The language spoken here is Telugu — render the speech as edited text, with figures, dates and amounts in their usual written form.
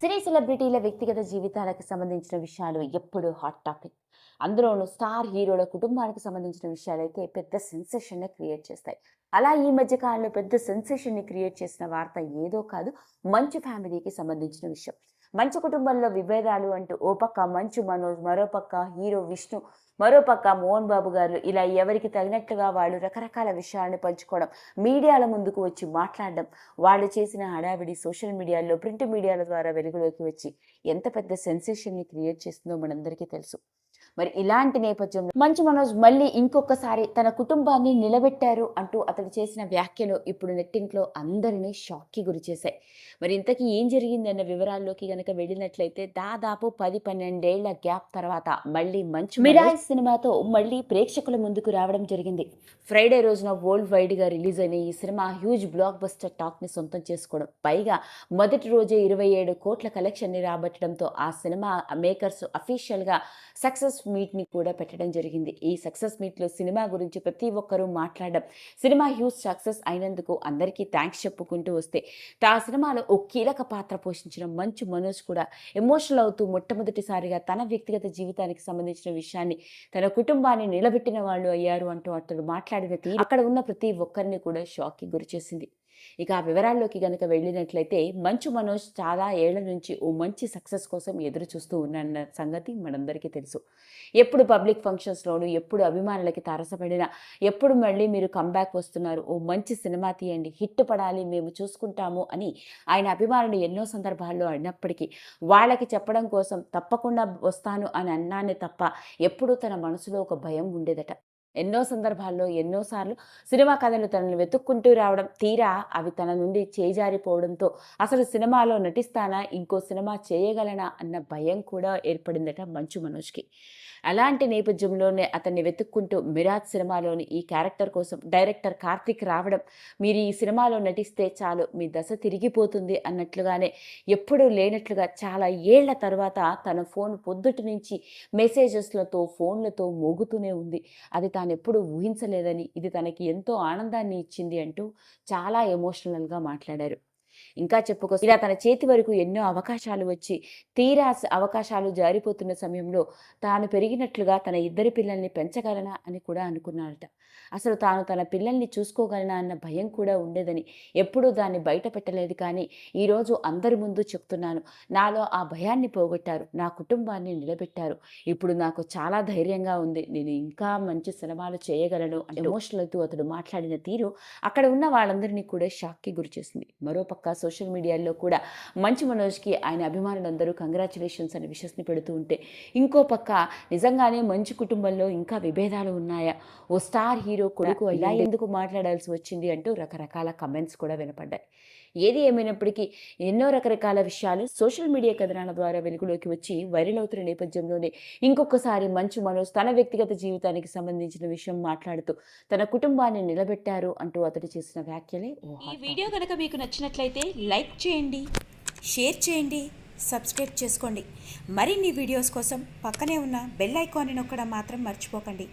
సినీ సెలబ్రిటీల వ్యక్తిగత జీవితాలకు సంబంధించిన విషయాలు ఎప్పుడు హాట్ టాపిక్. అందులోనూ స్టార్ హీరోల కుటుంబానికి సంబంధించిన విషయాలైతే పెద్ద సెన్సేషన్‌ని క్రియేట్ చేస్తాయి. అలా ఈ మధ్య కాలంలో పెద్ద సెన్సేషన్‌ని క్రియేట్ చేసిన వార్త ఏదో కాదు, మంచు ఫ్యామిలీకి సంబంధించిన విషయం. మంచు కుటుంబంలో విభేదాలు అంటూ ఓ పక్క మంచు మనోజ్, మరో పక్క హీరో విష్ణు, మరో పక్క మోహన్ బాబు గారు, ఇలా ఎవరికి తగినట్లుగా వాళ్ళు రకరకాల విషయాలను పంచుకోవడం, మీడియాల ముందుకు వచ్చి మాట్లాడడం, వాళ్ళు చేసిన హడావిడి సోషల్ మీడియాలో, ప్రింట్ మీడియాల ద్వారా వెలుగులోకి వచ్చి ఎంత పెద్ద సెన్సేషన్‌ని క్రియేట్ చేస్తుందో మనందరికీ తెలుసు. మరి ఇలాంటి నేపథ్యంలో మంచు మనోజ్ మళ్ళీ ఇంకొకసారి తన కుటుంబాన్ని నిలబెట్టారు అంటూ అతడు చేసిన వ్యాఖ్యలు ఇప్పుడు నెట్టింట్లో అందరినీ షాక్‌కి గురిచేశాయి. మరి ఇంతకీ ఏం జరిగిందన్న వివరాల్లోకి గనక వెళ్ళినట్లయితే దాదాపు 10-12 ఏళ్ల గ్యాప్ తర్వాత మళ్ళీ మంచు మిరాయి సినిమాతో మళ్ళీ ప్రేక్షకుల ముందుకు రావడం జరిగింది. ఫ్రైడే రోజున వరల్డ్ వైడ్‌గా రిలీజ్ అయిన ఈ సినిమా హ్యూజ్ బ్లాక్ బస్టర్ టాక్‌ని సొంతం చేసుకోవడం, పైగా మొదటి రోజే 27 కోట్ల కలెక్షన్‌ని రాబట్టడంతో ఆ సినిమా మేకర్స్ అఫీషియల్‌గా సక్సెస్ మీట్‌ని కూడా పెట్టడం జరిగింది. ఈ సక్సెస్ మీట్‌లో సినిమా గురించి ప్రతి ఒక్కరూ మాట్లాడడం, సినిమా హ్యూజ్ సక్సెస్ అయినందుకు అందరికీ థాంక్స్ చెప్పుకుంటూ వస్తే, ఆ సినిమాలో ఓ కీలక పాత్ర పోషించిన మంచు మనోజ్ కూడా ఎమోషనల్ అవుతూ మొట్టమొదటిసారిగా తన వ్యక్తిగత జీవితానికి సంబంధించిన విషయాన్ని, తన కుటుంబాన్ని నిలబెట్టిన వాళ్ళు అయ్యారు అంటూ అతడు మాట్లాడిన తీరు అక్కడ ఉన్న ప్రతి ఒక్కరిని కూడా షాక్‌కి గురిచేసింది. ఇక ఆ వివరాల్లోకి గనక వెళ్ళినట్లయితే మంచు మనోజ్ చాలా ఏళ్ల నుంచి ఓ మంచి సక్సెస్ కోసం ఎదురు చూస్తూ ఉన్న సంగతి మనందరికీ తెలుసు. ఎప్పుడు పబ్లిక్ ఫంక్షన్స్‌లోనూ, ఎప్పుడు అభిమానులకి తారసపడినా, ఎప్పుడు మళ్ళీ మీరు కమ్‌బ్యాక్ వస్తున్నారు, ఓ మంచి సినిమా తీయండి, హిట్ పడాలి, మేము చూసుకుంటాము అని ఆయన అభిమానులు ఎన్నో సందర్భాల్లో అడిగినప్పటికీ వాళ్ళకి చెప్పడం కోసం తప్పకుండా వస్తాను అని అన్నానే తప్ప ఎప్పుడూ తన మనసులో ఒక భయం ఉండేదట. ఎన్నో సందర్భాల్లో ఎన్నోసార్లు సినిమా కథలు తనను వెతుక్కుంటూ రావడం, తీరా అవి తన నుండి చేజారిపోవడంతో అసలు సినిమాలో నటిస్తానా, ఇంకో సినిమా చేయగలనా అన్న భయం కూడా ఏర్పడిందట మంచు మనోజ్‌కి. అలాంటి నేపథ్యంలోనే అతన్ని వెతుక్కుంటూ మిరాజ్ సినిమాలోని ఈ క్యారెక్టర్ కోసం డైరెక్టర్ కార్తీక్ రావడం, మీరు ఈ సినిమాలో నటిస్తే చాలు మీ దశ తిరిగిపోతుంది అన్నట్లుగానే ఎప్పుడూ లేనట్లుగా చాలా ఏళ్ల తర్వాత తన ఫోన్ పొద్దుటి నుంచి మెసేజెస్‌లతో, ఫోన్‌లతో మోగుతూనే ఉంది. అది తానెప్పుడూ ఊహించలేదని, ఇది తనకి ఎంతో ఆనందాన్ని ఇచ్చింది అంటూ చాలా ఎమోషనల్‌గా మాట్లాడారు. ఇంకా చెప్పుకొస్తే ఇలా తన చేతి వరకు ఎన్నో అవకాశాలు వచ్చి, తీరా అవకాశాలు జారిపోతున్న సమయంలో తాను పెరిగినట్లుగా తన ఇద్దరి పిల్లల్ని పెంచగలనా అని కూడా అనుకున్నాడట. అసలు తాను తన పిల్లల్ని చూసుకోగలనా అన్న భయం కూడా ఉండేదని, ఎప్పుడూ దాన్ని బయట పెట్టలేదు. కానీ ఈరోజు అందరి ముందు చెప్తున్నాను, నాలో ఆ భయాన్ని పోగొట్టారు, నా కుటుంబాన్ని నిలబెట్టారు, ఇప్పుడు నాకు చాలా ధైర్యంగా ఉంది, నేను ఇంకా మంచి సినిమాలు చేయగలను అంటే ఎమోషనల్ అవుతూ అతడు మాట్లాడిన తీరు అక్కడ ఉన్న వాళ్ళందరినీ కూడా షాక్‌కి గురిచేసింది. మరోపక్క సోషల్ మీడియాలో కూడా మంచు మనోజ్‌కి ఆయన అభిమానులందరూ కంగ్రాచ్యులేషన్స్ అని విషెస్‌ని పెడుతూ ఉంటే, ఇంకో పక్క నిజంగానే మంచు కుటుంబంలో ఇంకా విభేదాలు ఉన్నాయా, ఓ స్టార్ హీరో కొడుకు ఇలా ఎందుకు మాట్లాడాల్సి వచ్చింది అంటూ రకరకాల కమెంట్స్ కూడా వినపడ్డాయి. ఏది ఏమైనప్పటికీ ఎన్నో రకరకాల విషయాలు సోషల్ మీడియా కథనాల ద్వారా వెలుగులోకి వచ్చి వైరల్ అవుతున్న నేపథ్యంలోనే ఇంకొకసారి మంచు మనోజ్ తన వ్యక్తిగత జీవితానికి సంబంధించిన విషయం మాట్లాడుతూ తన కుటుంబాన్ని నిలబెట్టారు అంటూ అతడు చేసిన వ్యాఖ్యలే ఈ వీడియో కనుక మీకు నచ్చినట్లయితే లైక్ చేయండి, షేర్ చేయండి, సబ్స్క్రైబ్ చేసుకోండి. మరిన్ని వీడియోస్ కోసం పక్కనే ఉన్న బెల్ ఐకాన్ని నొక్కడం మాత్రం మర్చిపోకండి.